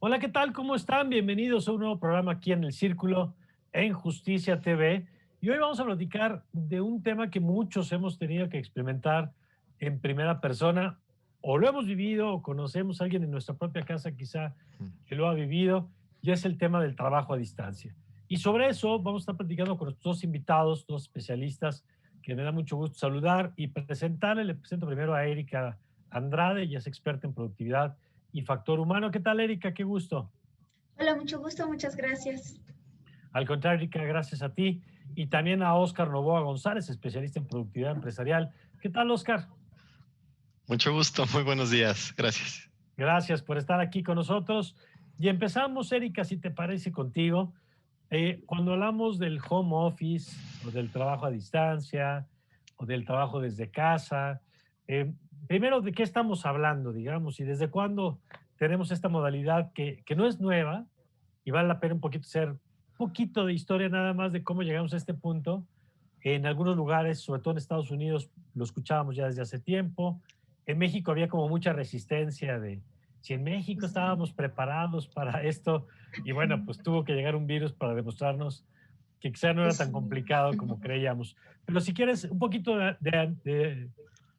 Hola, ¿qué tal? ¿Cómo están? Bienvenidos a un nuevo programa aquí en El Círculo, en Justicia TV. Y hoy vamos a platicar de un tema que muchos hemos tenido que experimentar en primera persona, o lo hemos vivido, o conocemos a alguien en nuestra propia casa quizá Mm. que lo ha vivido, y es el tema del trabajo a distancia. Y sobre eso vamos a estar platicando con nuestros dos invitados, dos especialistas, que me da mucho gusto saludar y presentarle. Le presento primero a Erika Andrade, ella es experta en productividad y factor humano. ¿Qué tal, Erika? Qué gusto. Hola, mucho gusto, muchas gracias. Al contrario, Erika, gracias a ti. Y también a Óscar Novoa González, especialista en productividad empresarial. ¿Qué tal, Óscar? Mucho gusto, muy buenos días, gracias. Gracias por estar aquí con nosotros. Y empezamos, Erika, si te parece contigo. Cuando hablamos del home office o del trabajo a distancia o del trabajo desde casa, eh, primero, ¿de qué estamos hablando, digamos? Y desde cuándo tenemos esta modalidad que no es nueva y vale la pena un poquito ser un poquito de historia nada más de cómo llegamos a este punto. En algunos lugares, sobre todo en Estados Unidos, lo escuchábamos ya desde hace tiempo. En México había como mucha resistencia de si en México estábamos preparados para esto. Y bueno, pues tuvo que llegar un virus para demostrarnos que quizá no era Pues, tan complicado como creíamos. Pero si quieres, un poquito de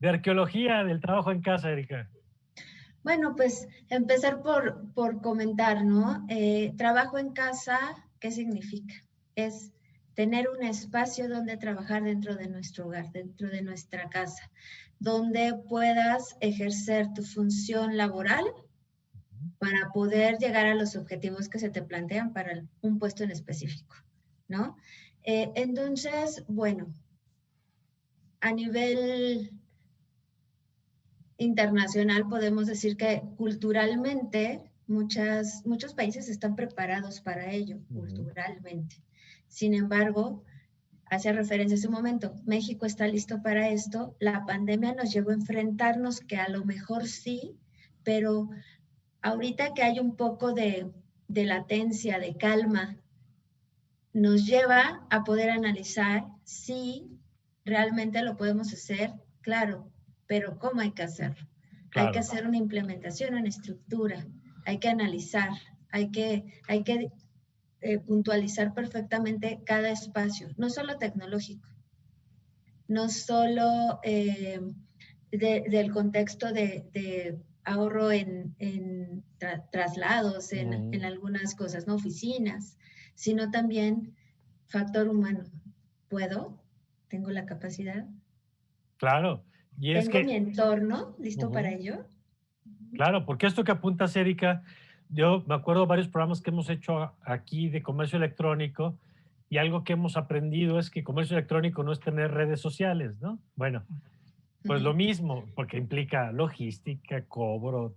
arqueología del trabajo en casa, Erika. bueno, pues empezar por comentar, ¿no? Trabajo en casa, ¿qué significa? Es tener un espacio donde trabajar dentro de nuestro hogar, dentro de nuestra casa, donde puedas ejercer tu función laboral para poder llegar a los objetivos que se te plantean para un puesto en específico, ¿no? Entonces, bueno, a nivel internacional podemos decir que culturalmente muchos países están preparados para ello, Ujú. culturalmente. Sin embargo, hace referencia a ese momento, México está listo para esto, la pandemia nos llevó a enfrentarnos que a lo mejor sí, pero ahorita que hay un poco de latencia, de calma, nos lleva a poder analizar si realmente lo podemos hacer, claro, pero ¿cómo hay que hacerlo? Hay que Claro, hacer una implementación, una estructura, hay que analizar, hay que puntualizar perfectamente cada espacio, no solo tecnológico, no solo del contexto de ahorro en traslados, en ujú, algunas cosas, ¿no? Oficinas, sino también factor humano. ¿Puedo? ¿Tengo la capacidad? claro. Y es ¿Tengo mi que, entorno listo para ujú, ello? claro, porque esto que apuntas, Erika, yo me acuerdo de varios programas que hemos hecho aquí de comercio electrónico y algo que hemos aprendido es que comercio electrónico no es tener redes sociales, ¿no? Bueno, pues lo mismo, porque implica logística, cobro,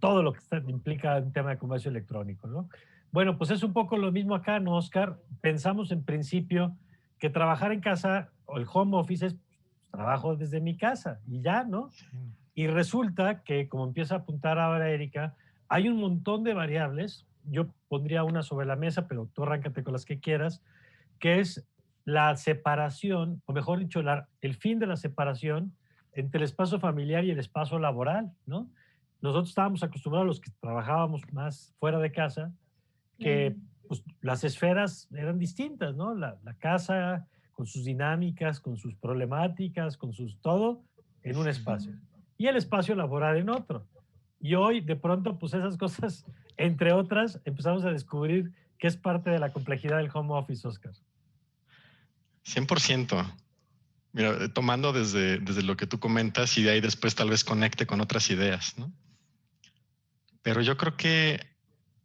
todo lo que implica un tema de comercio electrónico, ¿no? Bueno, pues es un poco lo mismo acá, ¿no, Oscar? Pensamos en principio que trabajar en casa o el home office es trabajo desde mi casa y ya, ¿no? Sí. Y resulta que, como empieza a apuntar ahora Erika, hay un montón de variables. Yo pondría una sobre la mesa, pero tú arráncate con las que quieras, que es la separación, o mejor dicho, el fin de la separación entre el espacio familiar y el espacio laboral, ¿no? Nosotros estábamos acostumbrados, los que trabajábamos más fuera de casa, Claro. que pues, las esferas eran distintas, ¿no? La casa con sus dinámicas, con sus problemáticas, con sus todo en un espacio y el espacio laboral en otro. Y hoy, de pronto, pues esas cosas, entre otras, empezamos a descubrir que es parte de la complejidad del home office, Oscar. 100%. Mira, tomando desde lo que tú comentas y de ahí después tal vez conecte con otras ideas, ¿no? Pero yo creo que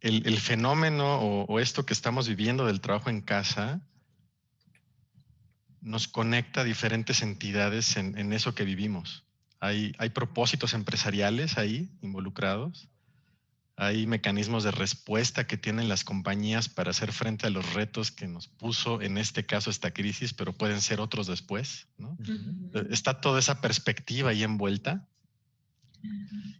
el fenómeno o esto que estamos viviendo del trabajo en casa nos conecta a diferentes entidades en eso que vivimos. Hay propósitos empresariales ahí involucrados. Hay mecanismos de respuesta que tienen las compañías para hacer frente a los retos que nos puso, en este caso, esta crisis, pero pueden ser otros después, ¿no? Ujú. Está toda esa perspectiva ahí envuelta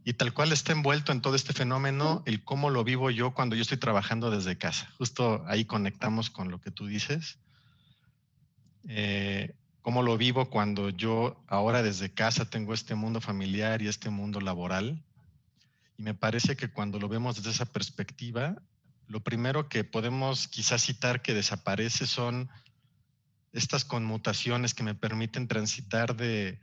y tal cual está envuelto en todo este fenómeno, el cómo lo vivo yo cuando yo estoy trabajando desde casa. Justo ahí conectamos con lo que tú dices. Cómo lo vivo cuando yo ahora desde casa tengo este mundo familiar y este mundo laboral Y me parece que cuando lo vemos desde esa perspectiva, lo primero que podemos quizás citar que desaparece son estas conmutaciones que me permiten transitar de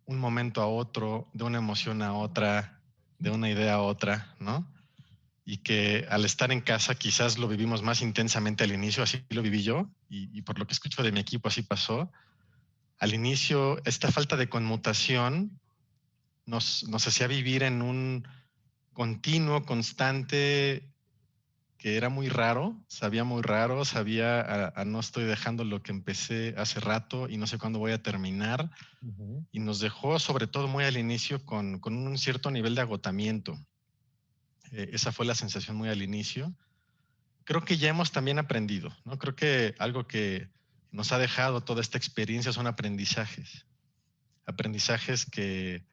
un momento a otro, de una emoción a otra, de una idea a otra, ¿no? Y que al estar en casa quizás lo vivimos más intensamente al inicio, así lo viví yo, y por lo que escucho de mi equipo así pasó. Al inicio, esta falta de conmutación nos hacía vivir en un continuo, constante, que era muy raro, sabía a no estoy dejando lo que empecé hace rato y no sé cuándo voy a terminar. Y nos dejó sobre todo muy al inicio con un cierto nivel de agotamiento. Esa fue la sensación muy al inicio. Creo que ya hemos también aprendido, ¿no? Creo que algo que nos ha dejado toda esta experiencia son aprendizajes. Aprendizajes que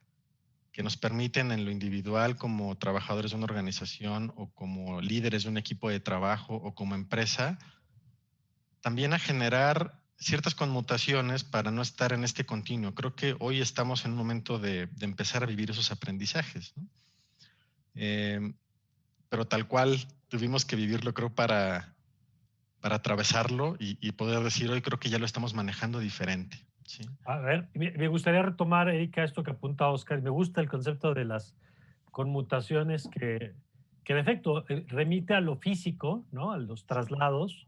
nos permiten en lo individual como trabajadores de una organización o como líderes de un equipo de trabajo o como empresa, también a generar ciertas conmutaciones para no estar en este continuo. Creo que hoy estamos en un momento de empezar a vivir esos aprendizajes, ¿no? Pero tal cual tuvimos que vivirlo, creo, para atravesarlo y poder decir hoy creo que ya lo estamos manejando diferente. ¿Sí? A ver, me gustaría retomar, Erika, esto que apunta Oscar. Me gusta el concepto de las conmutaciones que en efecto remite a lo físico, ¿no? A los traslados,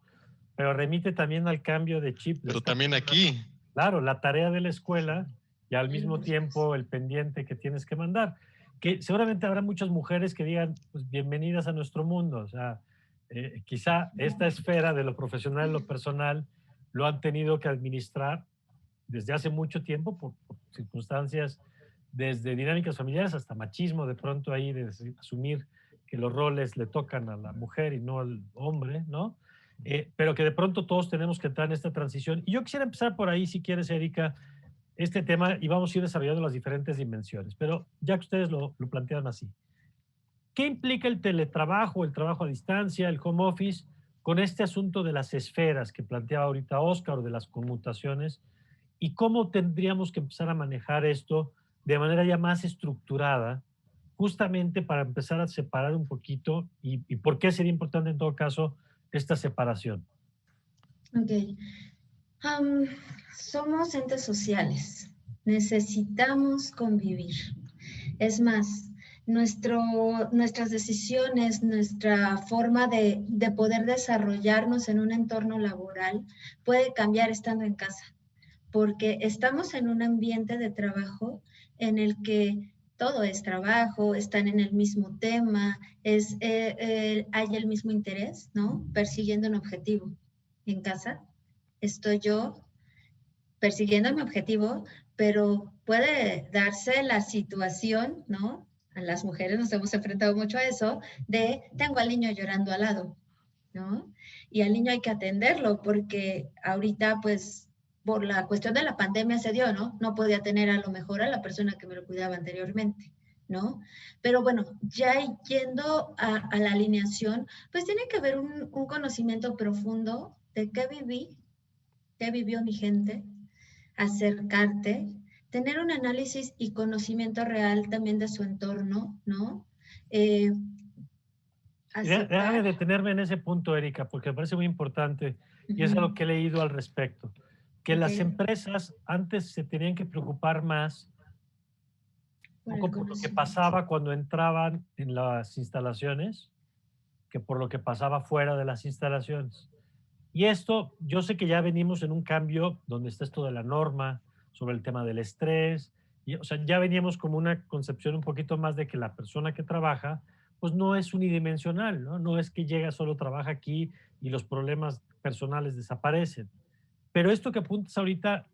pero remite también al cambio de chip. Pero también aquí. Claro, la tarea de la escuela y al mismo tiempo el pendiente que tienes que mandar. Que seguramente habrá muchas mujeres que digan, pues bienvenidas a nuestro mundo. O sea, quizá esta esfera de lo profesional y lo personal lo han tenido que administrar desde hace mucho tiempo por circunstancias, desde dinámicas familiares hasta machismo, de pronto ahí de asumir que los roles le tocan a la mujer y no al hombre, ¿no? Pero que de pronto todos tenemos que entrar en esta transición. Y yo quisiera empezar por ahí, si quieres, Erika, este tema, y vamos a ir desarrollando las diferentes dimensiones. Pero ya que ustedes lo plantearon así, ¿qué implica el teletrabajo, el trabajo a distancia, el home office, con este asunto de las esferas que planteaba ahorita Oscar, o de las conmutaciones? ¿Y cómo tendríamos que empezar a manejar esto de manera ya más estructurada, justamente para empezar a separar un poquito? ¿Y por qué sería importante en todo caso esta separación? Ok. Somos entes sociales. Necesitamos convivir. Es más, nuestras decisiones, nuestra forma de poder desarrollarnos en un entorno laboral puede cambiar estando en casa, porque estamos en un ambiente de trabajo en el que todo es trabajo, están en el mismo tema, hay el mismo interés, ¿no? Persiguiendo un objetivo. En casa estoy yo persiguiendo mi objetivo, pero puede darse la situación, ¿no? A las mujeres nos hemos enfrentado mucho a eso, de tengo al niño llorando al lado, ¿no? Y al niño hay que atenderlo porque ahorita, pues, por la cuestión de la pandemia se dio, ¿no? No podía tener a lo mejor a la persona que me lo cuidaba anteriormente, ¿no? Pero bueno, ya yendo a la alineación, pues tiene que haber un conocimiento profundo de qué viví, qué vivió mi gente, acercarte, tener un análisis y conocimiento real también de su entorno, ¿no? Déjame detenerme en ese punto, Erika, porque me parece muy importante y es algo que he leído al respecto. Que las empresas antes se tenían que preocupar más por lo que pasaba cuando entraban en las instalaciones que por lo que pasaba fuera de las instalaciones. Y esto, yo sé que ya venimos en un cambio donde está esto de la norma sobre el tema del estrés, y, o sea, ya veníamos como una concepción un poquito más de que la persona que trabaja, pues no es unidimensional, ¿no? No es que llega, solo trabaja aquí y los problemas personales desaparecen. Pero esto que apuntas ahorita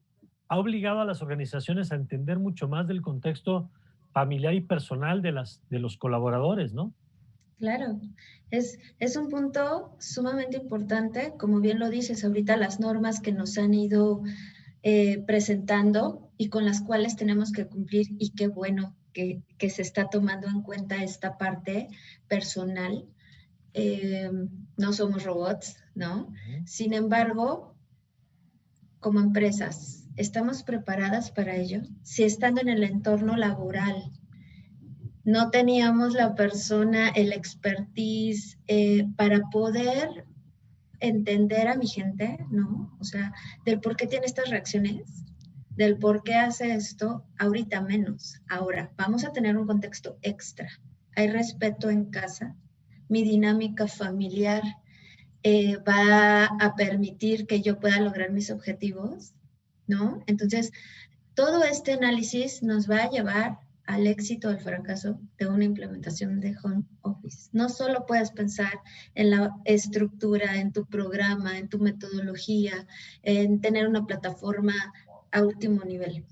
ha obligado a las organizaciones a entender mucho más del contexto familiar y personal de los colaboradores, ¿no? Claro, es un punto sumamente importante, como bien lo dices ahorita, las normas que nos han ido presentando y con las cuales tenemos que cumplir, y qué bueno que se está tomando en cuenta esta parte personal. No somos robots, ¿no? Sin embargo, como empresas, ¿estamos preparadas para ello? Si estando en el entorno laboral no teníamos la persona, el expertise para poder entender a mi gente, ¿no? O sea, del por qué tiene estas reacciones, del por qué hace esto, ahorita menos. Ahora, vamos a tener un contexto extra. Hay respeto en casa, mi dinámica familiar va a permitir que yo pueda lograr mis objetivos, ¿no? Entonces, todo este análisis nos va a llevar al éxito o al fracaso de una implementación de home office. No solo puedes pensar en la estructura, en tu programa, en tu metodología, en tener una plataforma a último nivel.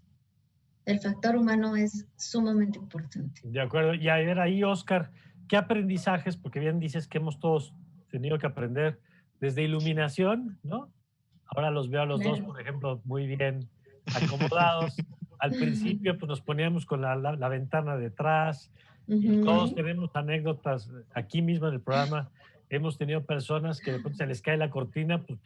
El factor humano es sumamente importante. De acuerdo. Y a ver ahí, Oscar, ¿qué aprendizajes? Porque bien dices que hemos todos tenido que aprender desde iluminación, ¿no? Ahora los veo a los dos, Claro. por ejemplo, muy bien acomodados. Al principio, pues nos poníamos con la ventana detrás y todos tenemos anécdotas aquí mismo en el programa. Hemos tenido personas que de pronto se les cae la cortina, pues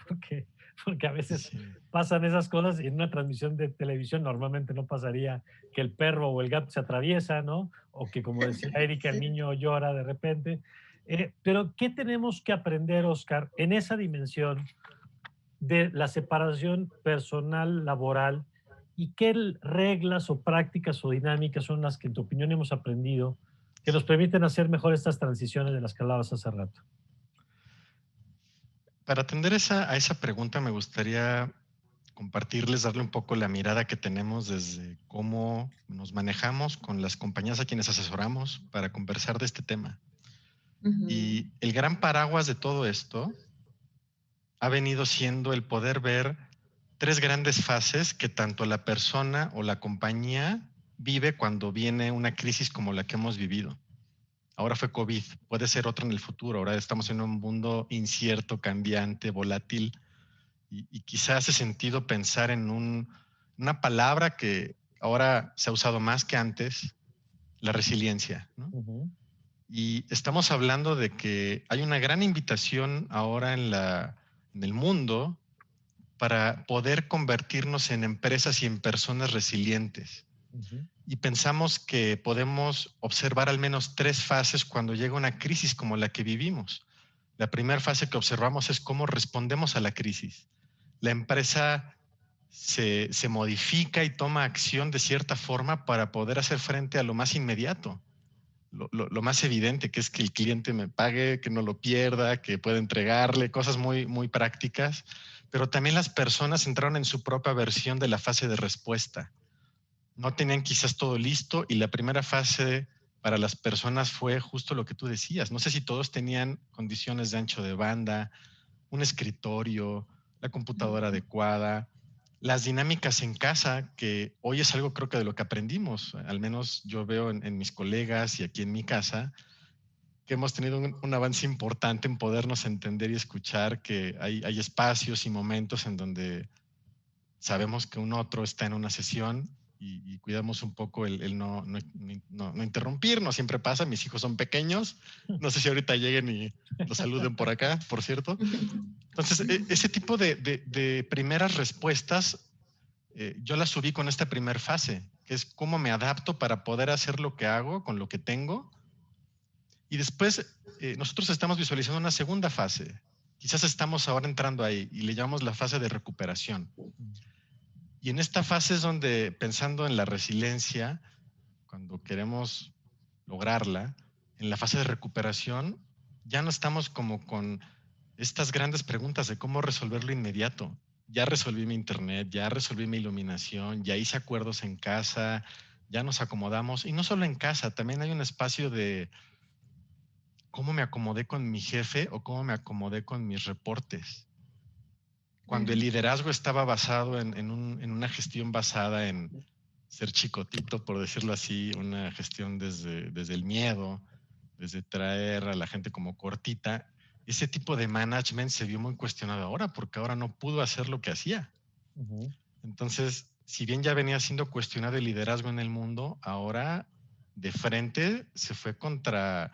porque a veces Sí. pasan esas cosas y en una transmisión de televisión normalmente no pasaría que el perro o el gato se atraviesa, ¿no? O que, como decía Erika, el Sí. niño llora de repente. Pero, ¿qué tenemos que aprender, Oscar, en esa dimensión de la separación personal laboral y qué reglas o prácticas o dinámicas son las que en tu opinión hemos aprendido que nos permiten hacer mejor estas transiciones de las que hablabas hace rato? Para atender a esa pregunta me gustaría compartirles, darle un poco la mirada que tenemos desde cómo nos manejamos con las compañías a quienes asesoramos para conversar de este tema. Y el gran paraguas de todo esto ha venido siendo el poder ver tres grandes fases que tanto la persona o la compañía vive cuando viene una crisis como la que hemos vivido. Ahora fue COVID, puede ser otra en el futuro. Ahora estamos en un mundo incierto, cambiante, volátil, y quizá hace sentido pensar en una palabra que ahora se ha usado más que antes, la resiliencia, ¿no? Uh-huh. Y estamos hablando de que hay una gran invitación ahora en el mundo para poder convertirnos en empresas y en personas resilientes. Uh-huh. Y pensamos que podemos observar al menos tres fases cuando llega una crisis como la que vivimos. La primera fase que observamos es cómo respondemos a la crisis. La empresa se modifica y toma acción de cierta forma para poder hacer frente a lo más inmediato, lo más evidente, que es que el cliente me pague, que no lo pierda, que pueda entregarle, cosas muy, muy prácticas. Pero también las personas entraron en su propia versión de la fase de respuesta. No tenían quizás todo listo y la primera fase para las personas fue justo lo que tú decías. No sé si todos tenían condiciones de ancho de banda, un escritorio, la computadora adecuada, las dinámicas en casa, que hoy es algo creo que de lo que aprendimos, al menos yo veo en mis colegas y aquí en mi casa, que hemos tenido un avance importante en podernos entender y escuchar, que hay espacios y momentos en donde sabemos que un otro está en una sesión y cuidamos un poco el no interrumpir. No siempre pasa, mis hijos son pequeños, no sé si ahorita lleguen y los saluden por acá, por cierto. Entonces, ese tipo de primeras respuestas, yo las subí con esta primera fase, que es cómo me adapto para poder hacer lo que hago con lo que tengo. Y después, nosotros estamos visualizando una segunda fase. Quizás estamos ahora entrando ahí y le llamamos la fase de recuperación. Y en esta fase es donde, pensando en la resiliencia, cuando queremos lograrla, en la fase de recuperación, ya no estamos como con estas grandes preguntas de cómo resolver lo inmediato. Ya resolví mi internet, ya resolví mi iluminación, ya hice acuerdos en casa, ya nos acomodamos. Y no solo en casa, también hay un espacio de cómo me acomodé con mi jefe o cómo me acomodé con mis reportes. Cuando el liderazgo estaba basado en una gestión basada en ser chicotito, por decirlo así, una gestión desde el miedo, desde traer a la gente como cortita, ese tipo de management se vio muy cuestionado ahora, porque ahora no pudo hacer lo que hacía. Uh-huh. Entonces, si bien ya venía siendo cuestionado el liderazgo en el mundo, ahora de frente se fue contra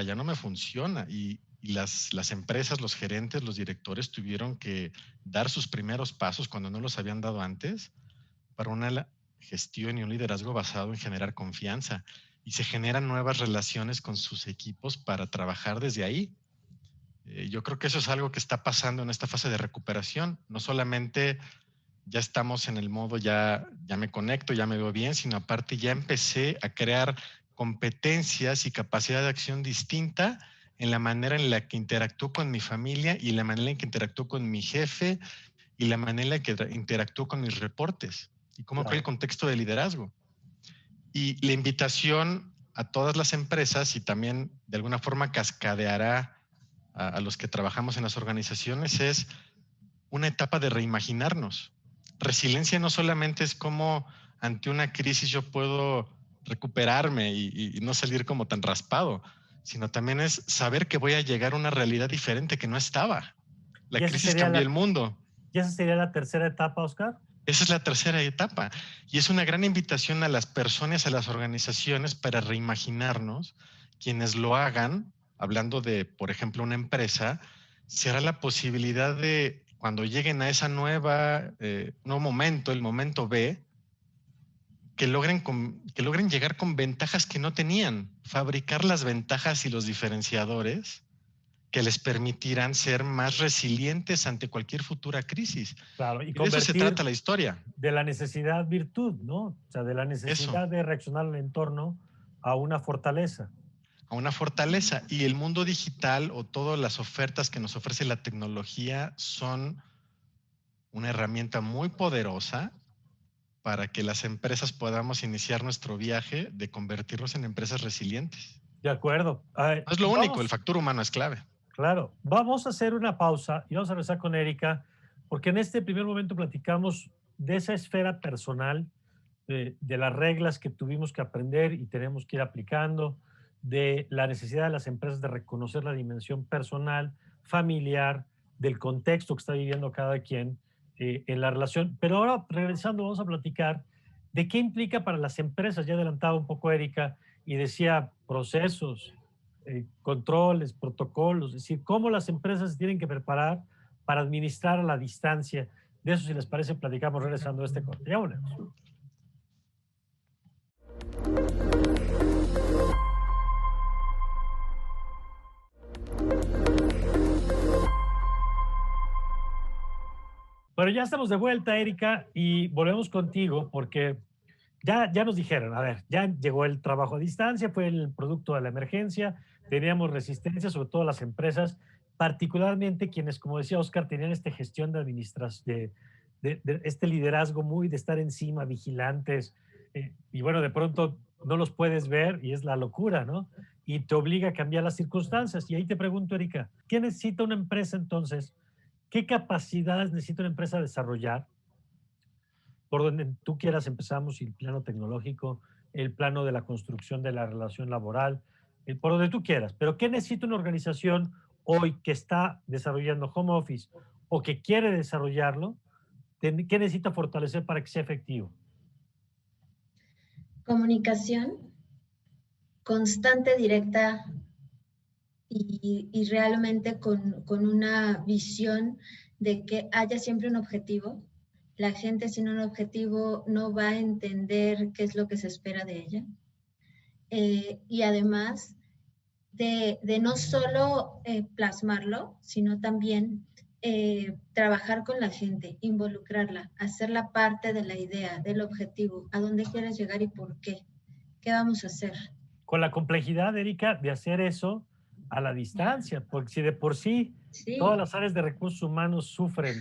ya no me funciona. Y las empresas, los gerentes, los directores tuvieron que dar sus primeros pasos cuando no los habían dado antes para una gestión y un liderazgo basado en generar confianza. y se generan nuevas relaciones con sus equipos para trabajar desde ahí. Yo creo que eso es algo que está pasando en esta fase de recuperación. No solamente ya estamos en el modo ya me conecto, ya me veo bien, sino aparte ya empecé a crear competencias y capacidad de acción distinta en la manera en la que interactúo con mi familia y la manera en que interactúo con mi jefe y la manera en la que interactúo con mis reportes y cómo creo el contexto de liderazgo. Y la invitación a todas las empresas y también de alguna forma cascadeará a los que trabajamos en las organizaciones es una etapa de reimaginarnos. Resiliencia no solamente es como ante una crisis yo puedo recuperarme y no salir como tan raspado, sino también es saber que voy a llegar a una realidad diferente que no estaba. La crisis cambió el mundo. ¿Y esa sería la tercera etapa, Oscar? Esa es la tercera etapa y es una gran invitación a las personas, a las organizaciones para reimaginarnos. Quienes lo hagan, hablando de, por ejemplo, una empresa, será la posibilidad de, cuando lleguen a esa nuevo momento, el momento B, que logren llegar con ventajas que no tenían, fabricar las ventajas y los diferenciadores que les permitirán ser más resilientes ante cualquier futura crisis. Claro, y de eso se trata la historia. De la necesidad virtud, ¿no? O sea, de la necesidad de reaccionar al entorno a una fortaleza. A una fortaleza. Y el mundo digital o todas las ofertas que nos ofrece la tecnología son una herramienta muy poderosa para que las empresas podamos iniciar nuestro viaje de convertirnos en empresas resilientes. De acuerdo. No es lo único, el factor humano es clave. Claro. Vamos a hacer una pausa y vamos a regresar con Erika, porque en este primer momento platicamos de esa esfera personal, de las reglas que tuvimos que aprender y tenemos que ir aplicando, de la necesidad de las empresas de reconocer la dimensión personal, familiar, del contexto que está viviendo cada quien en la relación. Pero ahora, regresando, vamos a platicar de qué implica para las empresas. Ya adelantaba un poco Erika y decía procesos, controles, protocolos, es decir, cómo las empresas se tienen que preparar para administrar a la distancia. De eso, si les parece, platicamos regresando a este corte. Ya volvemos. Pero ya estamos de vuelta, Erika, y volvemos contigo porque ya nos dijeron, a ver, ya llegó el trabajo a distancia, fue el producto de la emergencia, teníamos resistencia, sobre todo las empresas, particularmente quienes, como decía Oscar, tenían esta gestión de administración, de este liderazgo muy de estar encima, vigilantes, y bueno, de pronto no los puedes ver y es la locura, ¿no? Y te obliga a cambiar las circunstancias. Y ahí te pregunto, Erika, ¿qué necesita una empresa entonces? ¿Qué capacidades necesita una empresa desarrollar? Por donde tú quieras empezamos, el plano tecnológico, el plano de la construcción de la relación laboral, por donde tú quieras. Pero ¿qué necesita una organización hoy que está desarrollando home office o que quiere desarrollarlo? ¿Qué necesita fortalecer para que sea efectivo? Comunicación constante, directa y realmente con una visión de que haya siempre un objetivo. La gente sin un objetivo no va a entender qué es lo que se espera de ella. Y además de no solo plasmarlo, sino también trabajar con la gente, involucrarla, hacerla parte de la idea, del objetivo, a dónde quieres llegar y por qué. ¿Qué vamos a hacer? Con la complejidad, Erika, de hacer eso a la distancia, porque si de por sí todas las áreas de recursos humanos sufren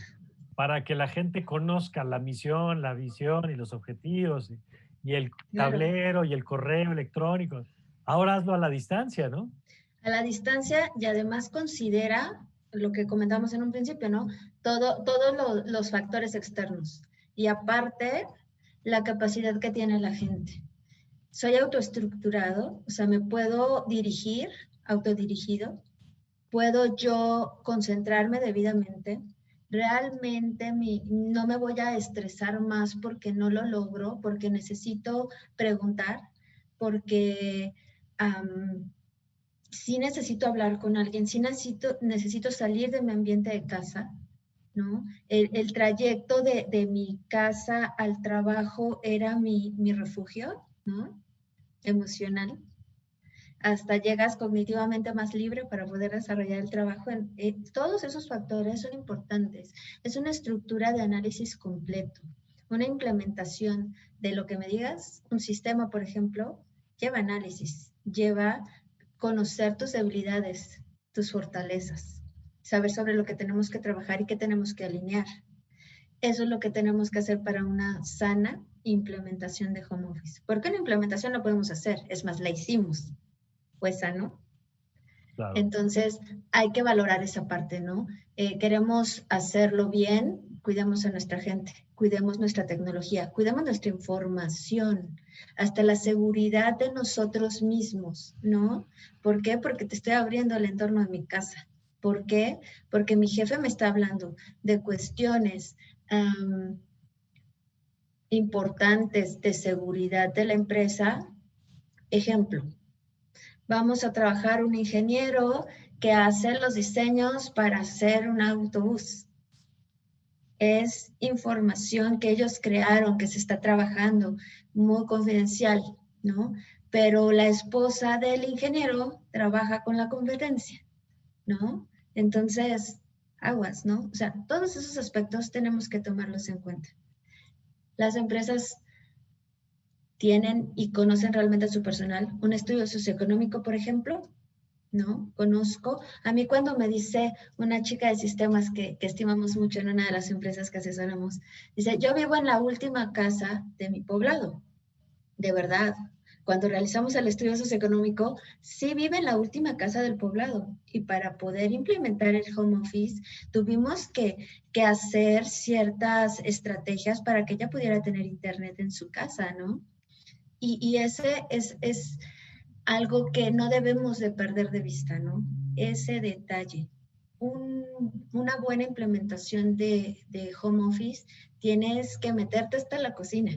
para que la gente conozca la misión, la visión y los objetivos y el tablero y el correo electrónico, ahora hazlo a la distancia, ¿no? A la distancia y además considera lo que comentamos en un principio, ¿no? Todos los factores externos y aparte la capacidad que tiene la gente. Soy autoestructurado, o sea, me puedo dirigir, autodirigido, puedo yo concentrarme debidamente, realmente no me voy a estresar más porque no lo logro, porque necesito preguntar, porque sí necesito hablar con alguien, sí necesito salir de mi ambiente de casa, ¿no? El trayecto de mi casa al trabajo era mi refugio, ¿no? emocional, hasta llegas cognitivamente más libre para poder desarrollar el trabajo. Todos esos factores son importantes. Es una estructura de análisis completo. Una implementación de lo que me digas, un sistema, por ejemplo, lleva análisis, lleva conocer tus debilidades, tus fortalezas, saber sobre lo que tenemos que trabajar y qué tenemos que alinear. Eso es lo que tenemos que hacer para una sana implementación de home office. Porque una implementación la podemos hacer, es más, la hicimos, pues sano. Claro. Entonces, hay que valorar esa parte, ¿no? Queremos hacerlo bien, cuidemos a nuestra gente, cuidemos nuestra tecnología, cuidemos nuestra información, hasta la seguridad de nosotros mismos, ¿no? ¿Por qué? Porque te estoy abriendo el entorno de mi casa. ¿Por qué? Porque mi jefe me está hablando de cuestiones importantes de seguridad de la empresa. Ejemplo, vamos a trabajar un ingeniero que hace los diseños para hacer un autobús. Es información que ellos crearon, que se está trabajando, muy confidencial, ¿no? Pero la esposa del ingeniero trabaja con la competencia, ¿no? Entonces, aguas, ¿no? O sea, todos esos aspectos tenemos que tomarlos en cuenta. Las empresas tienen y conocen realmente a su personal. Un estudio socioeconómico, por ejemplo, ¿no? Conozco. A mí cuando me dice una chica de sistemas que estimamos mucho en una de las empresas que asesoramos, dice, yo vivo en la última casa de mi poblado. De verdad, cuando realizamos el estudio socioeconómico, sí vive en la última casa del poblado. Y para poder implementar el home office, tuvimos que hacer ciertas estrategias para que ella pudiera tener internet en su casa, ¿no? Y ese es algo que no debemos de perder de vista, ¿no? Ese detalle. Una buena implementación de home office, tienes que meterte hasta la cocina.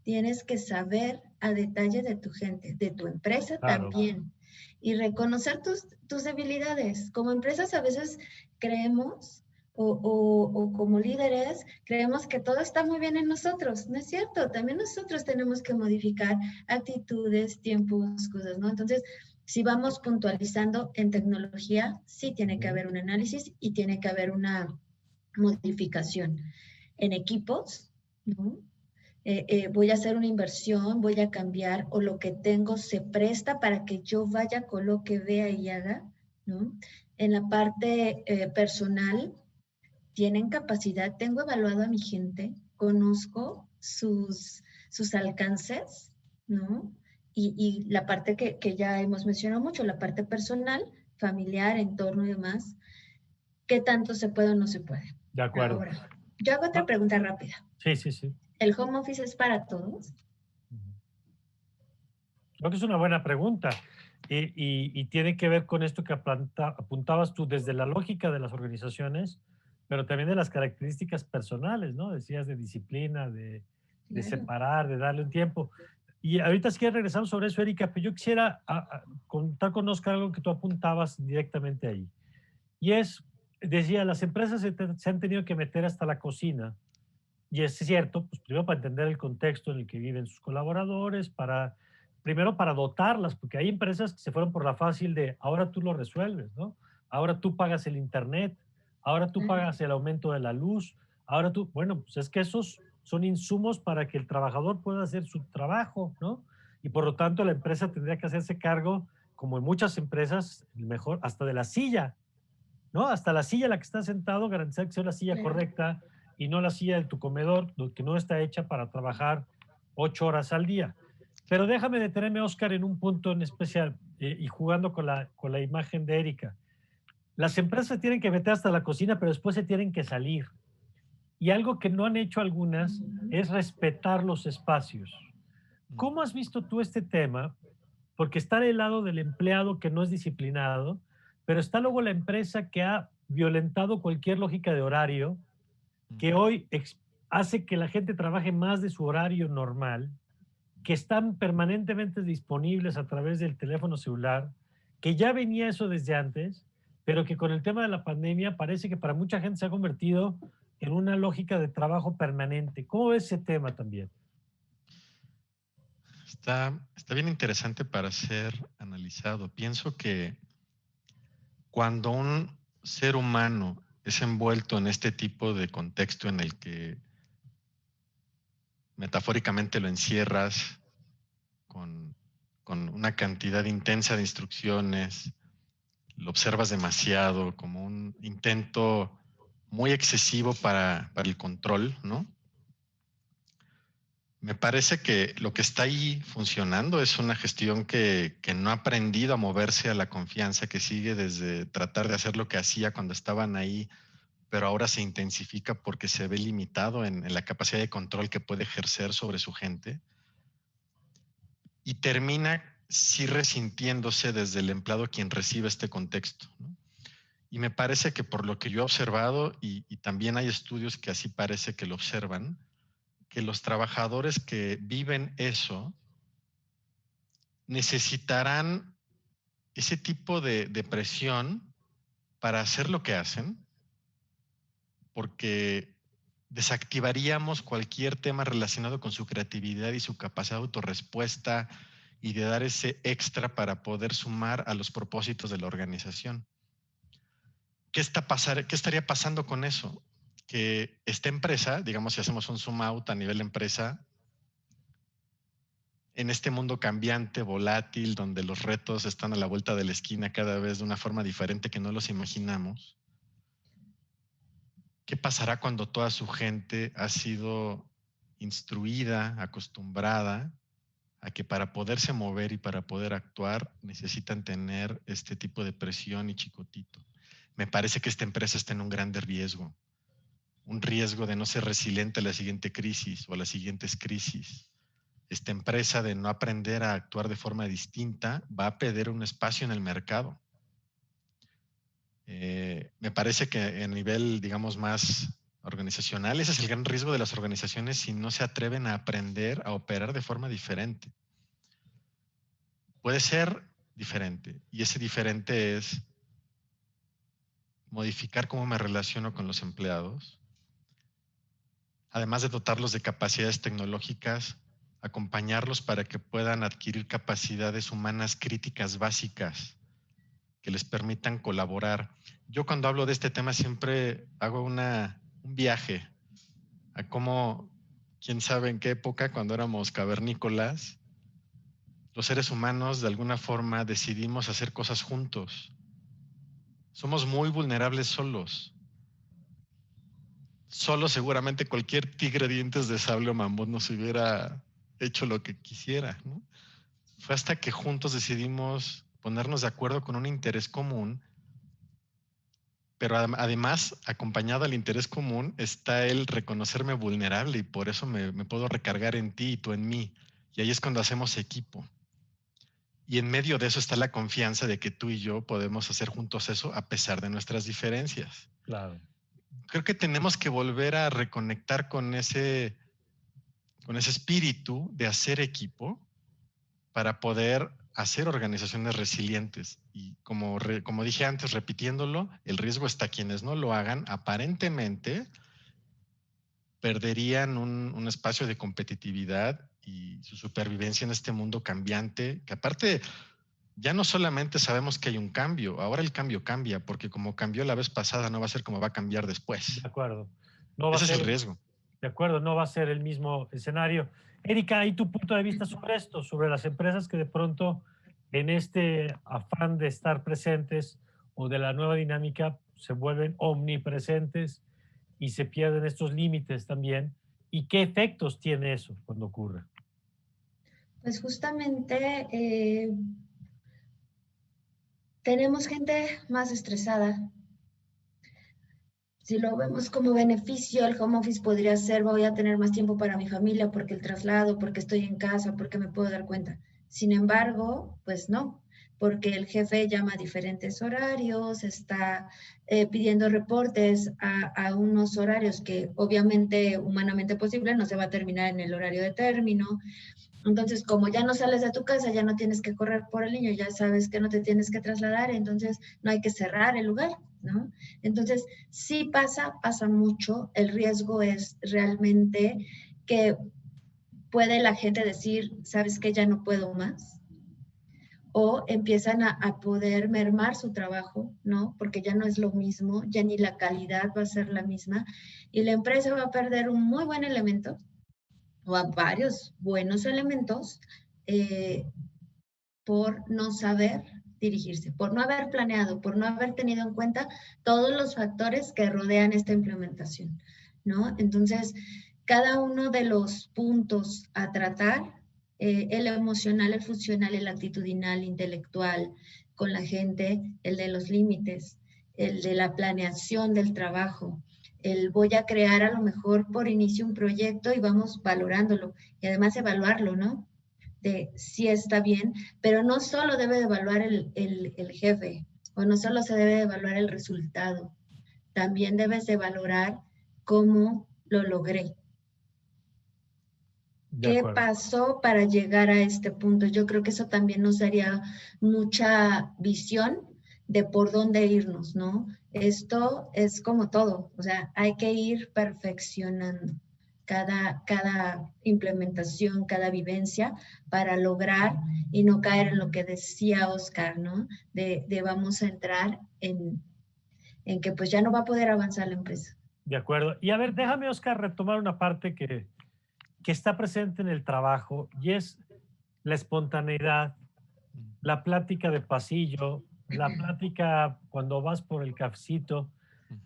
Tienes que saber a detalle de tu gente, de tu empresa Claro. también. Y reconocer tus debilidades. Como empresas a veces creemos o como líderes creemos que todo está muy bien en nosotros. No es cierto, también nosotros tenemos que modificar actitudes, tiempos, cosas, ¿no? Entonces, si vamos puntualizando en tecnología, sí tiene que haber un análisis y tiene que haber una modificación. En equipos, ¿no? Voy a hacer una inversión, voy a cambiar o lo que tengo se presta para que yo vaya, coloque, vea y haga, ¿no? En la parte personal, tienen capacidad, tengo evaluado a mi gente, conozco sus alcances, ¿no? Y la parte que ya hemos mencionado mucho, la parte personal, familiar, entorno y demás, ¿qué tanto se puede o no se puede? De acuerdo. Ahora, yo hago otra pregunta rápida. Sí, sí, sí. ¿El home office es para todos? Creo que es una buena pregunta y tiene que ver con esto que apuntabas tú desde la lógica de las organizaciones, pero también de las características personales, ¿no? Decías de disciplina, de Claro. separar, de darle un tiempo. Y ahorita sí que regresamos sobre eso, Erika, pero yo quisiera contar con Oscar algo que tú apuntabas directamente ahí. Y es, decía, las empresas se han tenido que meter hasta la cocina. Y es cierto, pues primero para entender el contexto en el que viven sus colaboradores, primero para dotarlas, porque hay empresas que se fueron por la fácil de ahora tú lo resuelves, ¿no? Ahora tú pagas el internet, ahora tú pagas el aumento de la luz, ahora tú, bueno, pues es que esos son insumos para que el trabajador pueda hacer su trabajo, ¿no? Y por lo tanto la empresa tendría que hacerse cargo, como en muchas empresas, mejor hasta de la silla, ¿no? Hasta la silla en la que estás sentado, garantizar que sea la silla correcta y no la silla de tu comedor, que no está hecha para trabajar 8 horas al día. Pero déjame detenerme, Oscar, en un punto en especial y jugando con la imagen de Erika. Las empresas se tienen que meter hasta la cocina, pero después se tienen que salir. Y algo que no han hecho algunas es respetar los espacios. ¿Cómo has visto tú este tema? Porque está del lado del empleado que no es disciplinado, pero está luego la empresa que ha violentado cualquier lógica de horario, que hoy hace que la gente trabaje más de su horario normal, que están permanentemente disponibles a través del teléfono celular, que ya venía eso desde antes, pero que con el tema de la pandemia parece que para mucha gente se ha convertido en una lógica de trabajo permanente. ¿Cómo ves ese tema también? Está bien interesante para ser analizado. Pienso que cuando un ser humano es envuelto en este tipo de contexto en el que metafóricamente lo encierras con, con una cantidad intensa de instrucciones, lo observas demasiado como un intento muy excesivo para el control, ¿no? Me parece que lo que está ahí funcionando es una gestión que no ha aprendido a moverse a la confianza, que sigue desde tratar de hacer lo que hacía cuando estaban ahí, pero ahora se intensifica porque se ve limitado en la capacidad de control que puede ejercer sobre su gente, y termina sí resintiéndose desde el empleado quien recibe este contexto, ¿no? Y me parece que por lo que yo he observado, y también hay estudios que así parece que lo observan, que los trabajadores que viven eso necesitarán ese tipo de presión para hacer lo que hacen, porque desactivaríamos cualquier tema relacionado con su creatividad y su capacidad de autorrespuesta y de dar ese extra para poder sumar a los propósitos de la organización. ¿Qué estaría pasando con eso? Que esta empresa, digamos, si hacemos un zoom out a nivel empresa, en este mundo cambiante, volátil, donde los retos están a la vuelta de la esquina cada vez de una forma diferente que no los imaginamos, ¿qué pasará cuando toda su gente ha sido instruida, acostumbrada a que para poderse mover y para poder actuar necesitan tener este tipo de presión y chicotito? Me parece que esta empresa está en un grande riesgo, un riesgo de no ser resiliente a la siguiente crisis o a las siguientes crisis. Esta empresa, de no aprender a actuar de forma distinta, va a perder un espacio en el mercado. Me parece que a nivel, digamos, más organizacional, ese es el gran riesgo de las organizaciones si no se atreven a aprender a operar de forma diferente. Puede ser diferente, y ese diferente es modificar cómo me relaciono con los empleados, además de dotarlos de capacidades tecnológicas, acompañarlos para que puedan adquirir capacidades humanas críticas básicas que les permitan colaborar. Yo cuando hablo de este tema siempre hago un viaje a cómo, quién sabe en qué época, cuando éramos cavernícolas, los seres humanos de alguna forma decidimos hacer cosas juntos. Somos muy vulnerables solos. Solo seguramente cualquier tigre dientes de sable o mamut nos hubiera hecho lo que quisiera, ¿no? Fue hasta que juntos decidimos ponernos de acuerdo con un interés común, pero además, acompañado al interés común, está el reconocerme vulnerable, y por eso me puedo recargar en ti y tú en mí. Y ahí es cuando hacemos equipo. Y en medio de eso está la confianza de que tú y yo podemos hacer juntos eso a pesar de nuestras diferencias. Claro. Creo que tenemos que volver a reconectar con ese espíritu de hacer equipo para poder hacer organizaciones resilientes. Y como dije antes, repitiéndolo, el riesgo está quienes no lo hagan, aparentemente perderían un espacio de competitividad y su supervivencia en este mundo cambiante, que aparte ya no solamente sabemos que hay un cambio, ahora el cambio cambia, porque como cambió la vez pasada, no va a ser como va a cambiar después. De acuerdo. No va a Ese es ser, el riesgo. de acuerdo, no va a ser el mismo escenario. Erika, ¿y tu punto de vista sobre esto, sobre las empresas que de pronto en este afán de estar presentes o de la nueva dinámica se vuelven omnipresentes y se pierden estos límites también? ¿Y qué efectos tiene eso cuando ocurre? Pues justamente tenemos gente más estresada. Si lo vemos como beneficio, el home office podría ser, voy a tener más tiempo para mi familia porque el traslado, porque estoy en casa, porque me puedo dar cuenta. Sin embargo, pues no, porque el jefe llama a diferentes horarios, está pidiendo reportes a unos horarios que obviamente humanamente posible no se va a terminar en el horario de término. Entonces, como ya no sales de tu casa, ya no tienes que correr por el niño, ya sabes que no te tienes que trasladar, entonces no hay que cerrar el lugar, ¿no? Entonces, sí pasa mucho. El riesgo es realmente que puede la gente decir, ¿sabes qué? Ya no puedo más. O empiezan a poder mermar su trabajo, ¿no? Porque ya no es lo mismo, ya ni la calidad va a ser la misma y la empresa va a perder un muy buen elemento o a varios buenos elementos por no saber dirigirse, por no haber planeado, por no haber tenido en cuenta todos los factores que rodean esta implementación, ¿no? Entonces, cada uno de los puntos a tratar, el emocional, el funcional, el actitudinal, el intelectual, con la gente, el de los límites, el de la planeación del trabajo, el voy a crear a lo mejor por inicio un proyecto y vamos valorándolo y además evaluarlo, ¿no? De si está bien, pero no solo debe de evaluar el jefe o no solo se debe de evaluar el resultado, también debes de valorar cómo lo logré. ¿Qué pasó para llegar a este punto? Yo creo que eso también nos daría mucha visión de por dónde irnos, ¿no? Esto es como todo, o sea, hay que ir perfeccionando cada implementación, cada vivencia para lograr y no caer en lo que decía Oscar, ¿no? De vamos a entrar en que pues ya no va a poder avanzar la empresa. De acuerdo. Y a ver, déjame, Oscar, retomar una parte que está presente en el trabajo y es la espontaneidad, la plática de pasillo, la plática cuando vas por el cafecito,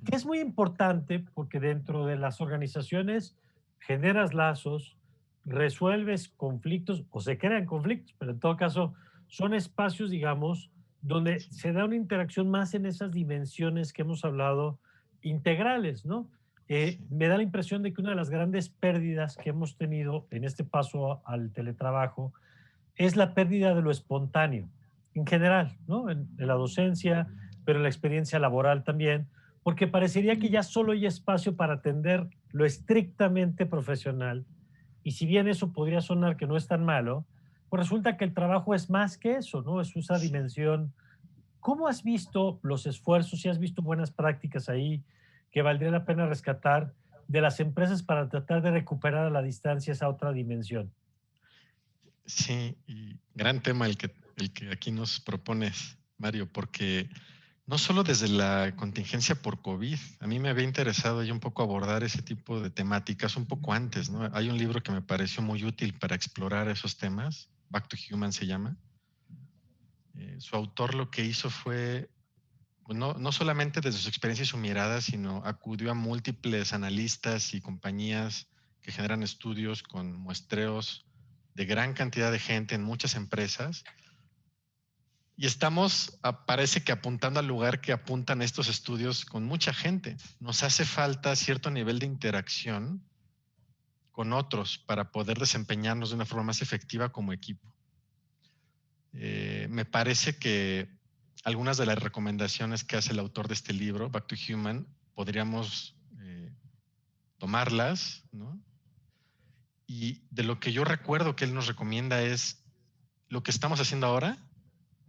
que es muy importante porque dentro de las organizaciones generas lazos, resuelves conflictos o se crean conflictos, pero en todo caso son espacios, digamos, donde se da una interacción más en esas dimensiones que hemos hablado integrales, ¿no? Me da la impresión de que una de las grandes pérdidas que hemos tenido en este paso al teletrabajo es la pérdida de lo espontáneo, en general, ¿no? En la docencia, pero en la experiencia laboral también, porque parecería que ya solo hay espacio para atender lo estrictamente profesional, y si bien eso podría sonar que no es tan malo, pues resulta que el trabajo es más que eso, ¿no? Es esa dimensión. ¿Cómo has visto los esfuerzos, si has visto buenas prácticas ahí que valdría la pena rescatar de las empresas para tratar de recuperar a la distancia esa otra dimensión? Sí, y gran tema el que aquí nos propones, Mario, porque no solo desde la contingencia por COVID, a mí me había interesado ya un poco abordar ese tipo de temáticas un poco antes, ¿no? Hay un libro que me pareció muy útil para explorar esos temas, Back to Human se llama. Su autor lo que hizo fue, pues no solamente desde su experiencia y su mirada, sino acudió a múltiples analistas y compañías que generan estudios con muestreos de gran cantidad de gente en muchas empresas. Y estamos, parece que apuntando al lugar que apuntan estos estudios con mucha gente. Nos hace falta cierto nivel de interacción con otros para poder desempeñarnos de una forma más efectiva como equipo. Me parece que algunas de las recomendaciones que hace el autor de este libro, Back to Human, podríamos tomarlas, ¿no? Y de lo que yo recuerdo que él nos recomienda es lo que estamos haciendo ahora,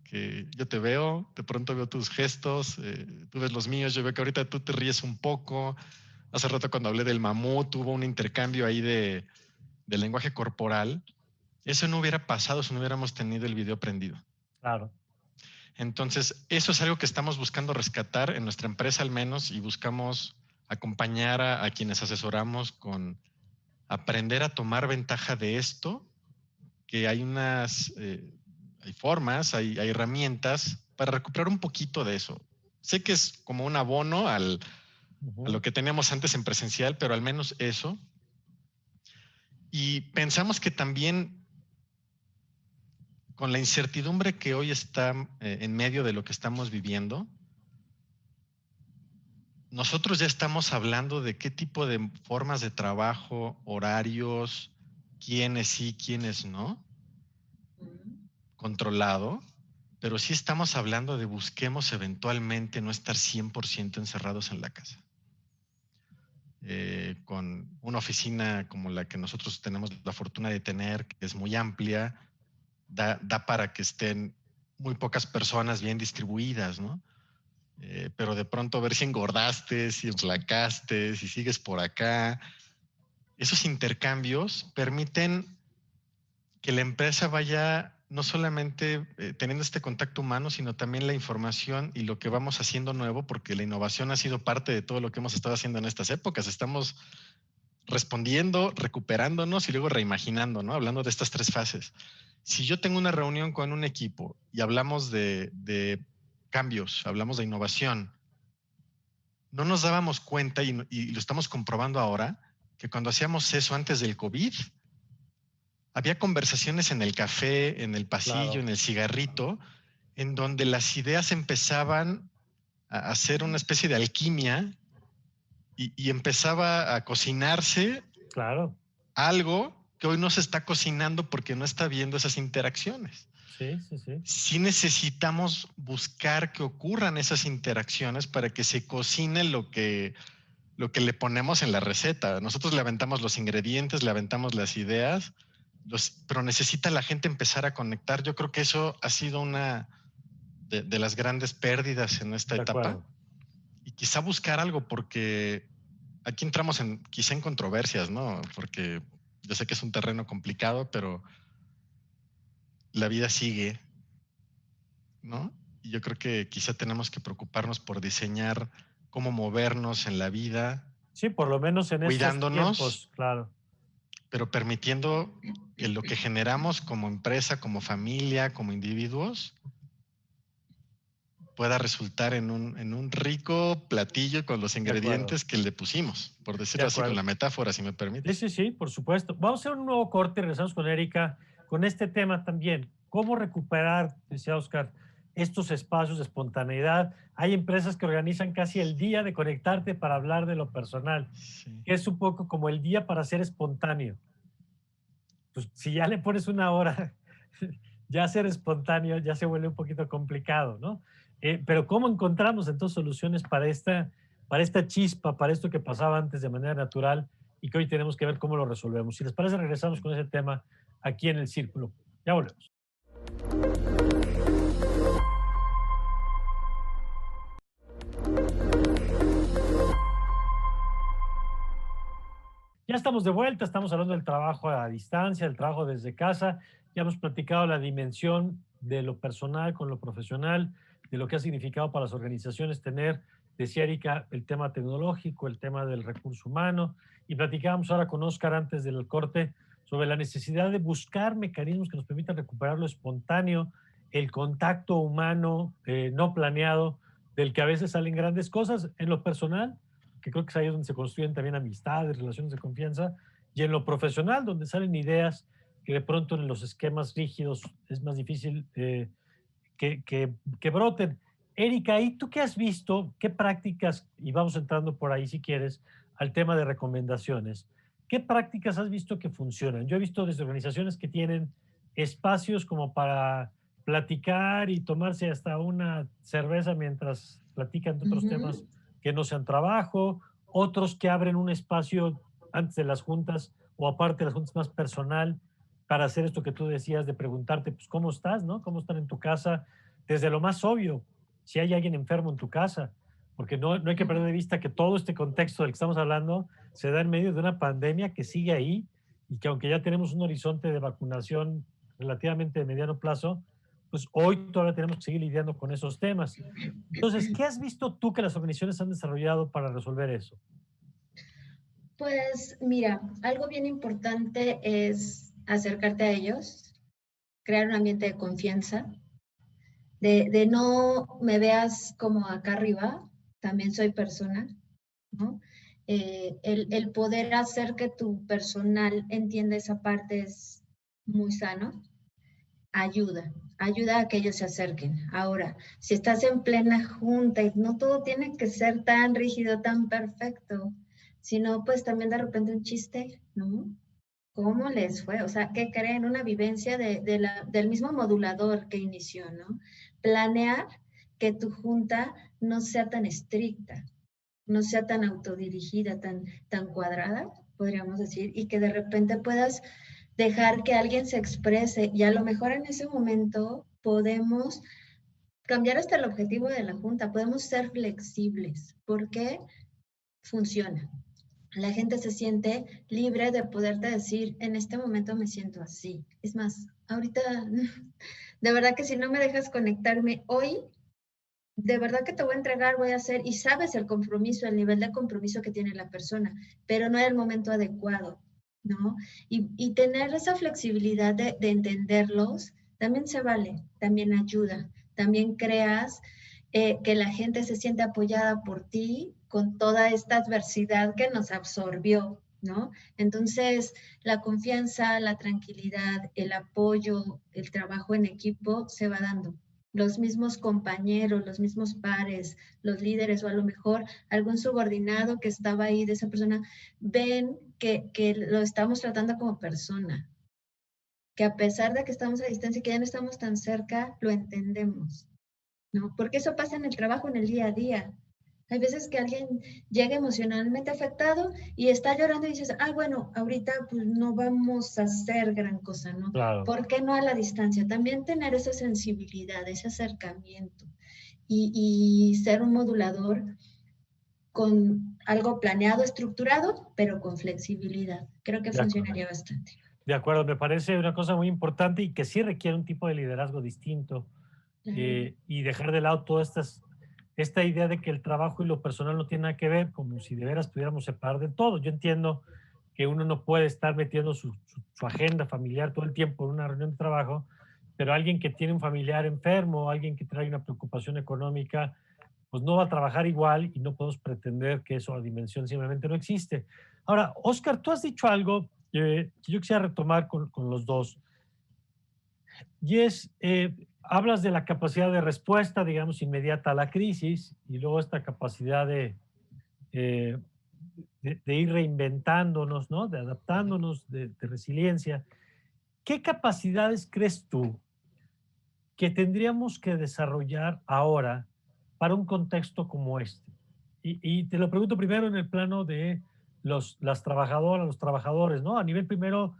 que yo te veo, de pronto veo tus gestos, tú ves los míos, yo veo que ahorita tú te ríes un poco. Hace rato cuando hablé del mamut, hubo un intercambio ahí de lenguaje corporal. Eso no hubiera pasado si no hubiéramos tenido el video prendido. Claro. Entonces, eso es algo que estamos buscando rescatar en nuestra empresa al menos y buscamos acompañar a quienes asesoramos con aprender a tomar ventaja de esto, que hay hay formas, hay herramientas para recuperar un poquito de eso. Sé que es como un abono a lo que teníamos antes en presencial, pero al menos eso. Y pensamos que también con la incertidumbre que hoy está en medio de lo que estamos viviendo, nosotros ya estamos hablando de qué tipo de formas de trabajo, horarios, quiénes sí, quiénes no, controlado, pero sí estamos hablando de busquemos eventualmente no estar 100% encerrados en la casa. Con una oficina como la que nosotros tenemos la fortuna de tener, que es muy amplia, da para que estén muy pocas personas bien distribuidas, ¿no? Pero de pronto ver si engordaste, si enflacaste, si sigues por acá. Esos intercambios permiten que la empresa vaya no solamente teniendo este contacto humano, sino también la información y lo que vamos haciendo nuevo, porque la innovación ha sido parte de todo lo que hemos estado haciendo en estas épocas. Estamos respondiendo, recuperándonos y luego reimaginando, ¿no? Hablando de estas 3 fases. Si yo tengo una reunión con un equipo y hablamos de cambios, hablamos de innovación, no nos dábamos cuenta y lo estamos comprobando ahora, que cuando hacíamos eso antes del COVID, había conversaciones en el café, en el pasillo, Claro. en el cigarrito, en donde las ideas empezaban a hacer una especie de alquimia y empezaba a cocinarse Claro, algo que hoy no se está cocinando porque no está viendo esas interacciones. sí, sí, sí. Sí necesitamos buscar que ocurran esas interacciones para que se cocine lo que le ponemos en la receta. Nosotros le aventamos los ingredientes, le aventamos las ideas, pero necesita la gente empezar a conectar. Yo creo que eso ha sido una de las grandes pérdidas en esta De etapa. acuerdo. Y quizá buscar algo, porque aquí entramos quizá en controversias, ¿no? Porque yo sé que es un terreno complicado, pero la vida sigue, ¿no? Y yo creo que quizá tenemos que preocuparnos por diseñar cómo movernos en la vida, Sí, por lo menos en estos cuidándonos, tiempos, claro. pero permitiendo que lo que generamos como empresa, como familia, como individuos, pueda resultar en un rico platillo con los De acuerdo. ingredientes que le pusimos, por De decirlo así, con la acuerdo. metáfora, si me Sí, permites. sí, sí, por supuesto. Vamos a hacer un nuevo corte y regresamos con Erika con este tema también. ¿Cómo recuperar, decía Oscar, estos espacios de espontaneidad? Hay empresas que organizan casi el día de conectarte para hablar de lo personal, Sí. que es un poco como el día para ser espontáneo. Pues si ya le pones una hora, ya ser espontáneo ya se vuelve un poquito complicado, ¿no? Pero ¿cómo encontramos entonces soluciones para esta chispa, para esto que pasaba antes de manera natural y que hoy tenemos que ver cómo lo resolvemos? Si les parece, regresamos con ese tema aquí en el Círculo. Ya volvemos. Ya estamos de vuelta, estamos hablando del trabajo a distancia, del trabajo desde casa. Ya hemos platicado la dimensión de lo personal con lo profesional, de lo que ha significado para las organizaciones tener, decía Erika, el tema tecnológico, el tema del recurso humano. Y platicábamos ahora con Oscar antes del corte sobre la necesidad de buscar mecanismos que nos permitan recuperar lo espontáneo, el contacto humano no planeado, del que a veces salen grandes cosas en lo personal, que creo que es ahí donde se construyen también amistades, relaciones de confianza, y en lo profesional, donde salen ideas que de pronto en los esquemas rígidos es más difícil que broten. Erika, ¿y tú qué has visto? ¿Qué prácticas? Y vamos entrando por ahí si quieres al tema de recomendaciones. ¿Qué prácticas has visto que funcionan? Yo he visto desde organizaciones que tienen espacios como para platicar y tomarse hasta una cerveza mientras platican de otros temas que no sean trabajo, otros que abren un espacio antes de las juntas o aparte de las juntas más personal para hacer esto que tú decías de preguntarte, pues, ¿cómo estás, no? ¿Cómo están en tu casa? Desde lo más obvio, si hay alguien enfermo en tu casa, porque no hay que perder de vista que todo este contexto del que estamos hablando se da en medio de una pandemia que sigue ahí y que aunque ya tenemos un horizonte de vacunación relativamente de mediano plazo, pues hoy todavía tenemos que seguir lidiando con esos temas. Entonces, ¿qué has visto tú que las organizaciones han desarrollado para resolver eso? Pues mira, algo bien importante es acercarte a ellos, crear un ambiente de confianza, de no me veas como acá arriba, también soy persona, ¿no? El poder hacer que tu personal entienda esa parte es muy sano, ayuda a que ellos se acerquen. Ahora, si estás en plena junta y no todo tiene que ser tan rígido, tan perfecto, sino pues también de repente un chiste, ¿no? ¿Cómo les fue? O sea, ¿qué creen? Una vivencia del mismo modulador que inició, ¿no? Planear que tu junta no sea tan estricta, no sea tan autodirigida, tan cuadrada, podríamos decir, y que de repente puedas dejar que alguien se exprese y a lo mejor en ese momento podemos cambiar hasta el objetivo de la junta, podemos ser flexibles, porque funciona. La gente se siente libre de poderte decir, en este momento me siento así. Es más, ahorita, de verdad que si no me dejas conectarme hoy, de verdad que te voy a entregar, voy a hacer, y sabes el compromiso, el nivel de compromiso que tiene la persona, pero no es el momento adecuado, ¿no? Y tener esa flexibilidad de entenderlos, también se vale, también ayuda, también creas que la gente se siente apoyada por ti con toda esta adversidad que nos absorbió, ¿no? Entonces, la confianza, la tranquilidad, el apoyo, el trabajo en equipo se va dando. Los mismos compañeros, los mismos pares, los líderes o a lo mejor algún subordinado que estaba ahí de esa persona, ven que lo estamos tratando como persona, que a pesar de que estamos a distancia y que ya no estamos tan cerca, lo entendemos, ¿no? Porque eso pasa en el trabajo, en el día a día. Hay veces que alguien llega emocionalmente afectado y está llorando y dices, ah, bueno, ahorita pues no vamos a hacer gran cosa, ¿no? Claro. ¿Por qué no a la distancia? También tener esa sensibilidad, ese acercamiento y ser un modulador con algo planeado, estructurado, pero con flexibilidad. Creo que De acuerdo. funcionaría bastante. De acuerdo, me parece una cosa muy importante y que sí requiere un tipo de liderazgo distinto, Claro. y dejar de lado toda esta idea de que el trabajo y lo personal no tienen nada que ver, como si de veras pudiéramos separar de todo. Yo entiendo que uno no puede estar metiendo su agenda familiar todo el tiempo en una reunión de trabajo, pero alguien que tiene un familiar enfermo, alguien que trae una preocupación económica, pues no va a trabajar igual y no podemos pretender que eso a dimensión simplemente no existe. Ahora, Oscar, tú has dicho algo que yo quisiera retomar con los dos, y es, hablas de la capacidad de respuesta, digamos, inmediata a la crisis, y luego esta capacidad eh, de ir reinventándonos, ¿no? De adaptándonos, de resiliencia. ¿Qué capacidades crees tú que tendríamos que desarrollar ahora para un contexto como este? Y te lo pregunto primero en el plano de las trabajadoras, los trabajadores, ¿no? A nivel primero,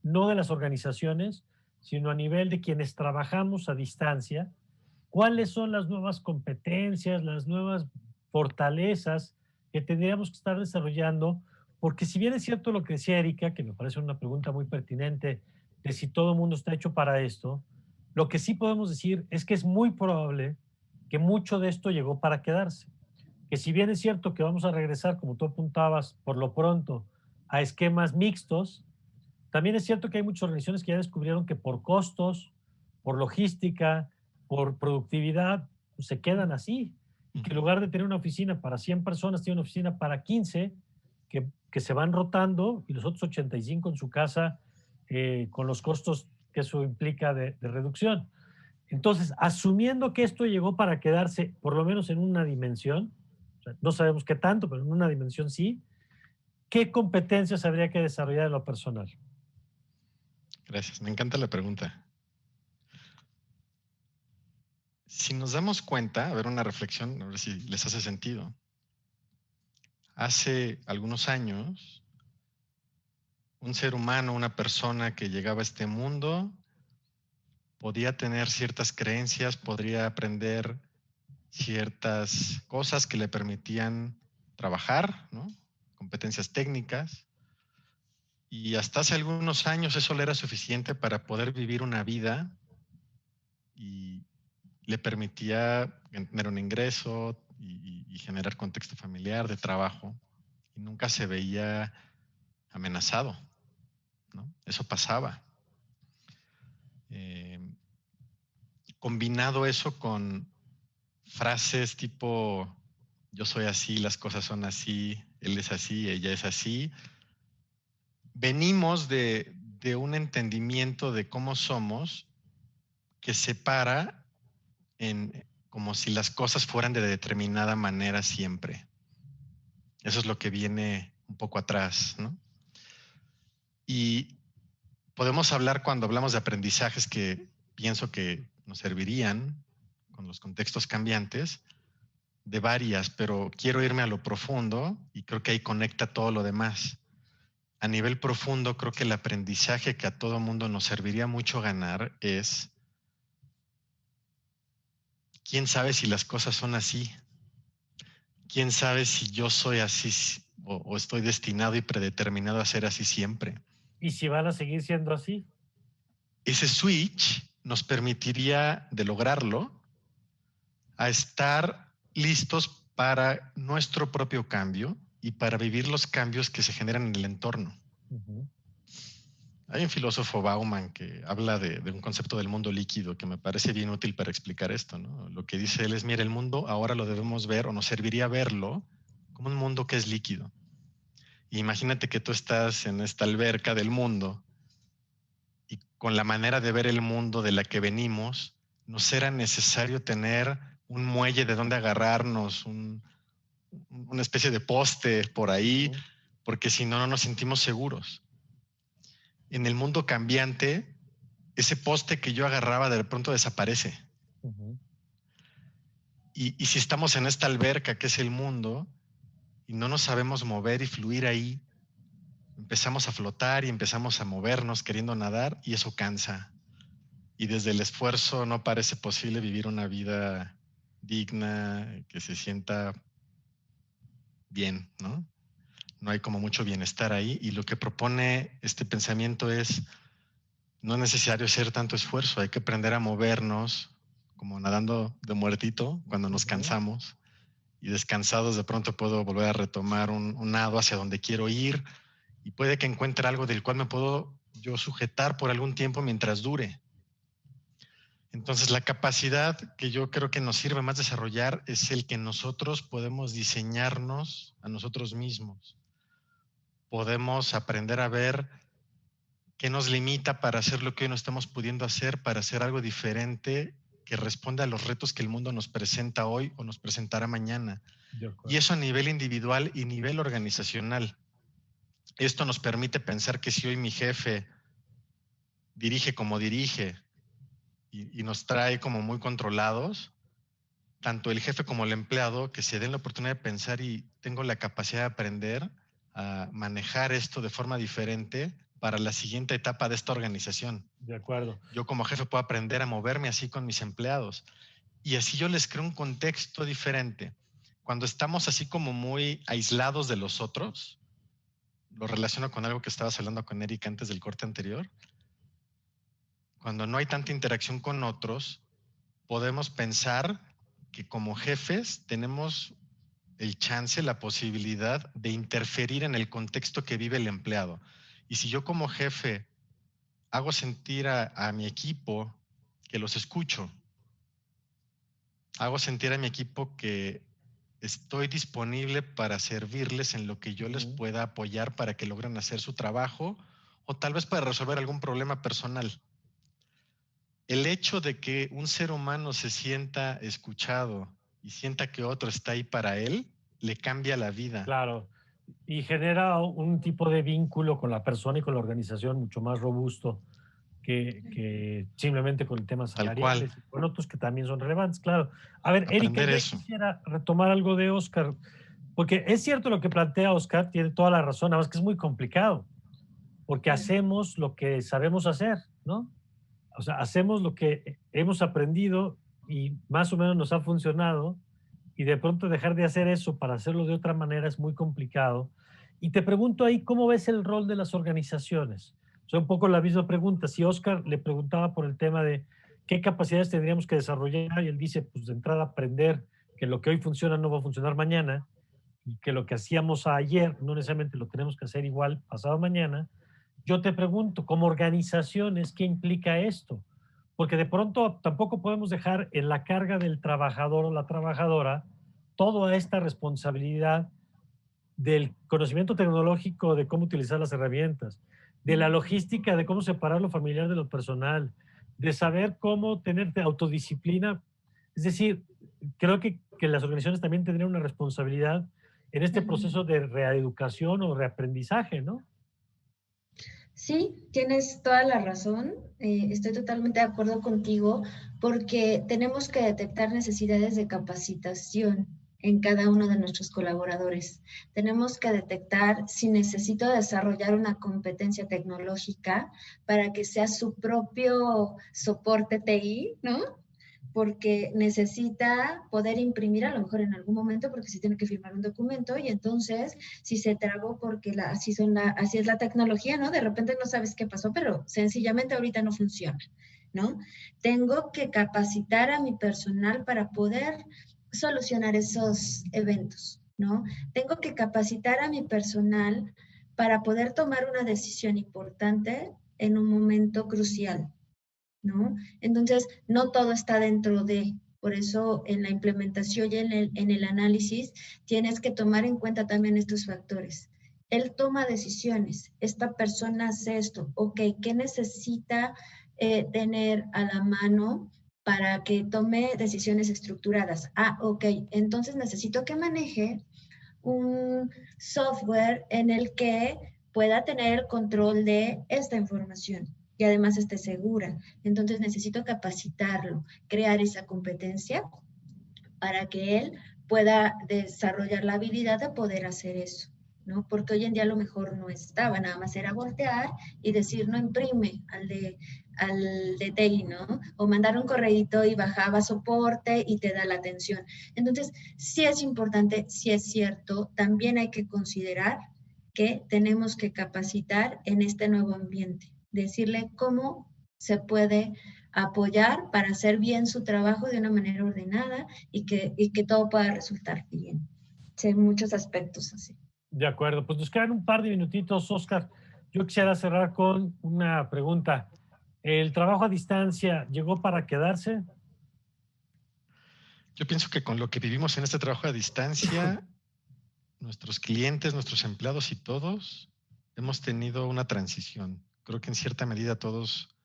no de las organizaciones, sino a nivel de quienes trabajamos a distancia. ¿Cuáles son las nuevas competencias, las nuevas fortalezas que tendríamos que estar desarrollando? Porque si bien es cierto lo que decía Erika, que me parece una pregunta muy pertinente, de si todo el mundo está hecho para esto, lo que sí podemos decir es que es muy probable que mucho de esto llegó para quedarse. Que si bien es cierto que vamos a regresar, como tú apuntabas, por lo pronto, a esquemas mixtos, también es cierto que hay muchas organizaciones que ya descubrieron que por costos, por logística, por productividad, pues se quedan así. Y que en lugar de tener una oficina para 100 personas, tiene una oficina para 15 que se van rotando y los otros 85 en su casa con los costos que eso implica de reducción. Entonces, asumiendo que esto llegó para quedarse, por lo menos en una dimensión, o sea, no sabemos qué tanto, pero en una dimensión sí, ¿qué competencias habría que desarrollar en lo personal? Gracias, me encanta la pregunta. Si nos damos cuenta, a ver una reflexión, a ver si les hace sentido. Hace algunos años, un ser humano, una persona que llegaba a este mundo, podía tener ciertas creencias, podría aprender ciertas cosas que le permitían trabajar, ¿no? Competencias técnicas. Y hasta hace algunos años eso le era suficiente para poder vivir una vida y le permitía tener un ingreso y generar contexto familiar, de trabajo, y nunca se veía amenazado, ¿no? Eso pasaba. Combinado eso con frases tipo, yo soy así, las cosas son así, él es así, ella es así, venimos de un entendimiento de cómo somos que separa como si las cosas fueran de determinada manera siempre. Eso es lo que viene un poco atrás, ¿no? Y podemos hablar, cuando hablamos de aprendizajes que pienso que nos servirían con los contextos cambiantes, de varias, pero quiero irme a lo profundo y creo que ahí conecta todo lo demás. A nivel profundo, creo que el aprendizaje que a todo mundo nos serviría mucho ganar es: ¿quién sabe si las cosas son así? ¿Quién sabe si yo soy así o estoy destinado y predeterminado a ser así siempre. ¿Y si van a seguir siendo así? Ese switch nos permitiría, de lograrlo, a estar listos para nuestro propio cambio y para vivir los cambios que se generan en el entorno. Uh-huh. Hay un filósofo, Bauman, que habla de un concepto del mundo líquido que me parece bien útil para explicar esto, ¿no? Lo que dice él es, mira, el mundo ahora lo debemos ver, o nos serviría verlo, como un mundo que es líquido. Y imagínate que tú estás en esta alberca del mundo y con la manera de ver el mundo de la que venimos, nos era necesario tener un muelle de donde agarrarnos, una especie de poste por ahí, porque si no, no nos sentimos seguros. En el mundo cambiante, ese poste que yo agarraba de pronto desaparece. Uh-huh. Y si estamos en esta alberca que es el mundo y no nos sabemos mover y fluir ahí, empezamos a flotar y empezamos a movernos queriendo nadar y eso cansa. Y desde el esfuerzo no parece posible vivir una vida digna, que se sienta bien, ¿no? No hay como mucho bienestar ahí. Y lo que propone este pensamiento es, no es necesario hacer tanto esfuerzo, hay que aprender a movernos como nadando de muertito cuando nos cansamos. Y descansados de pronto puedo volver a retomar un nado hacia donde quiero ir y puede que encuentre algo del cual me puedo yo sujetar por algún tiempo mientras dure. Entonces la capacidad que yo creo que nos sirve más desarrollar es el que nosotros podemos diseñarnos a nosotros mismos. Podemos aprender a ver qué nos limita para hacer lo que hoy no estamos pudiendo hacer, para hacer algo diferente que responda a los retos que el mundo nos presenta hoy o nos presentará mañana. Y eso a nivel individual y nivel organizacional. Esto nos permite pensar que si hoy mi jefe dirige como dirige y nos trae como muy controlados, tanto el jefe como el empleado, que se den la oportunidad de pensar y tengo la capacidad de aprender a manejar esto de forma diferente para la siguiente etapa de esta organización. De acuerdo. Yo como jefe puedo aprender a moverme así con mis empleados y así yo les creo un contexto diferente. Cuando estamos así como muy aislados de los otros, lo relaciono con algo que estabas hablando con Erika antes del corte anterior. Cuando no hay tanta interacción con otros, podemos pensar que como jefes tenemos el chance, la posibilidad de interferir en el contexto que vive el empleado. Y si yo como jefe hago sentir a mi equipo que los escucho, hago sentir a mi equipo que estoy disponible para servirles en lo que yo les pueda apoyar para que logren hacer su trabajo o tal vez para resolver algún problema personal. El hecho de que un ser humano se sienta escuchado y sienta que otro está ahí para él, le cambia la vida. Claro, y genera un tipo de vínculo con la persona y con la organización mucho más robusto que simplemente con el tema salariales y con otros que también son relevantes, claro. A ver, Erika, yo quisiera retomar algo de Oscar, porque es cierto lo que plantea Oscar, tiene toda la razón, nada más que es muy complicado, porque hacemos lo que sabemos hacer, ¿no? O sea, hacemos lo que hemos aprendido y más o menos nos ha funcionado, y de pronto dejar de hacer eso para hacerlo de otra manera es muy complicado. Y te pregunto ahí, ¿cómo ves el rol de las organizaciones? O sea, un poco la misma pregunta. Si Oscar le preguntaba por el tema de qué capacidades tendríamos que desarrollar, y él dice, pues de entrada aprender que lo que hoy funciona no va a funcionar mañana, y que lo que hacíamos ayer no necesariamente lo tenemos que hacer igual pasado mañana. Yo te pregunto, como organizaciones, ¿qué implica esto? Porque de pronto tampoco podemos dejar en la carga del trabajador o la trabajadora toda esta responsabilidad del conocimiento tecnológico de cómo utilizar las herramientas, de la logística de cómo separar lo familiar de lo personal, de saber cómo tener autodisciplina. Es decir, creo que las organizaciones también tendrían una responsabilidad en este proceso de reeducación o reaprendizaje, ¿no? Sí, tienes toda la razón. Estoy totalmente de acuerdo contigo porque tenemos que detectar necesidades de capacitación en cada uno de nuestros colaboradores. Tenemos que detectar si necesito desarrollar una competencia tecnológica para que sea su propio soporte TI, ¿no? porque necesita poder imprimir a lo mejor en algún momento porque se tiene que firmar un documento y entonces si se trabó porque así es la tecnología, ¿no? De repente no sabes qué pasó, pero sencillamente ahorita no funciona, ¿no? Tengo que capacitar a mi personal para poder solucionar esos eventos, ¿no? Tengo que capacitar a mi personal para poder tomar una decisión importante en un momento crucial, ¿no? Entonces, no todo está dentro de, por eso en la implementación y en el análisis tienes que tomar en cuenta también estos factores. Él toma decisiones, esta persona hace esto, ok, ¿qué necesita tener a la mano para que tome decisiones estructuradas? Ah, ok, entonces necesito que maneje un software en el que pueda tener el control de esta información y además esté segura. Entonces necesito capacitarlo, crear esa competencia para que él pueda desarrollar la habilidad de poder hacer eso, ¿no? Porque hoy en día a lo mejor no estaba, nada más era voltear y decir no imprime al de TI, ¿no? O mandar un correíto y bajaba soporte y te da la atención. Entonces, sí es importante, sí es cierto, también hay que considerar que tenemos que capacitar en este nuevo ambiente, decirle cómo se puede apoyar para hacer bien su trabajo de una manera ordenada y que todo pueda resultar bien. Sí, hay muchos aspectos así. De acuerdo, pues nos quedan un par de minutitos, Oscar. Yo quisiera cerrar con una pregunta. ¿El trabajo a distancia llegó para quedarse? Yo pienso que con lo que vivimos en este trabajo a distancia, nuestros clientes, nuestros empleados y todos hemos tenido una transición. Creo que en cierta medida todos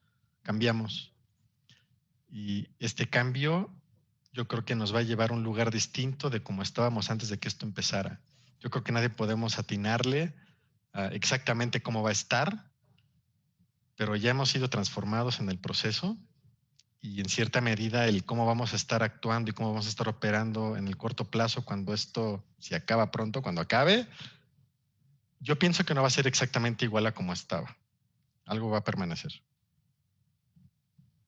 cambiamos. Y este cambio yo creo que nos va a llevar a un lugar distinto de como estábamos antes de que esto empezara. Yo creo que nadie podemos atinarle exactamente cómo va a estar, pero ya hemos sido transformados en el proceso y en cierta medida el cómo vamos a estar actuando y cómo vamos a estar operando en el corto plazo cuando esto se acaba pronto, cuando acabe, yo pienso que no va a ser exactamente igual a como estaba. Algo va a permanecer.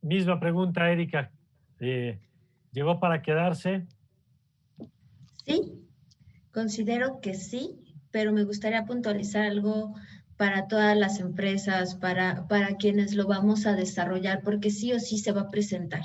Misma pregunta, Erika. ¿Llegó para quedarse? Sí, considero que sí, pero me gustaría puntualizar algo para todas las empresas, para quienes lo vamos a desarrollar, porque sí o sí se va a presentar.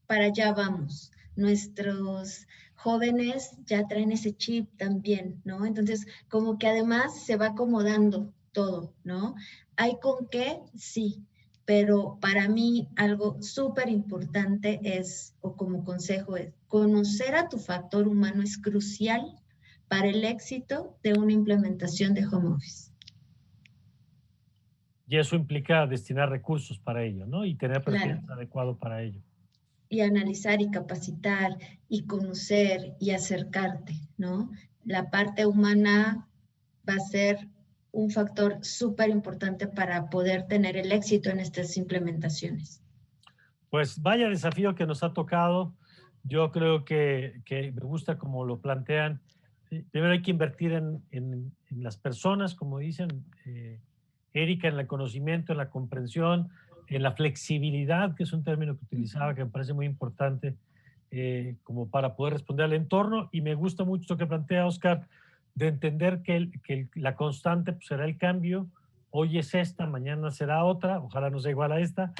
Para allá vamos. Nuestros jóvenes ya traen ese chip también, ¿no? Entonces, como que además se va acomodando todo, ¿no? ¿Hay con qué? Sí, pero para mí algo súper importante es, o como consejo es, conocer a tu factor humano es crucial para el éxito de una implementación de home office. Y eso implica destinar recursos para ello, ¿no? Y tener Claro. perfiles adecuados para ello. Y analizar y capacitar y conocer y acercarte, ¿no? La parte humana va a ser un factor súper importante para poder tener el éxito en estas implementaciones. Pues vaya desafío que nos ha tocado. Yo creo que me gusta como lo plantean. Primero hay que invertir en las personas, como dicen Erika, en el conocimiento, en la comprensión, en la flexibilidad, que es un término que utilizaba que me parece muy importante como para poder responder al entorno. Y me gusta mucho lo que plantea Oscar, de entender que la constante pues, será el cambio. Hoy es esta, mañana será otra, ojalá no sea igual a esta,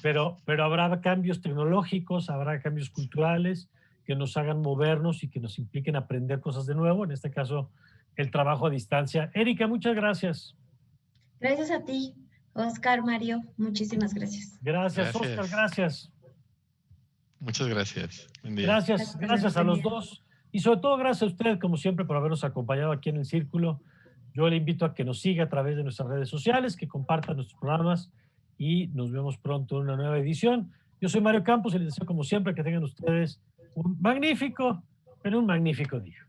pero habrá cambios tecnológicos, habrá cambios culturales que nos hagan movernos y que nos impliquen aprender cosas de nuevo, en este caso el trabajo a distancia. Erika, muchas gracias. Gracias a ti, Oscar, Mario, muchísimas gracias. Gracias, Oscar, gracias. Muchas gracias. Buen día. Gracias a los dos y sobre todo gracias a usted, como siempre, por habernos acompañado aquí en el Círculo. Yo le invito a que nos siga a través de nuestras redes sociales, que comparta nuestros programas y nos vemos pronto en una nueva edición. Yo soy Mario Campos y les deseo, como siempre, que tengan ustedes un magnífico día.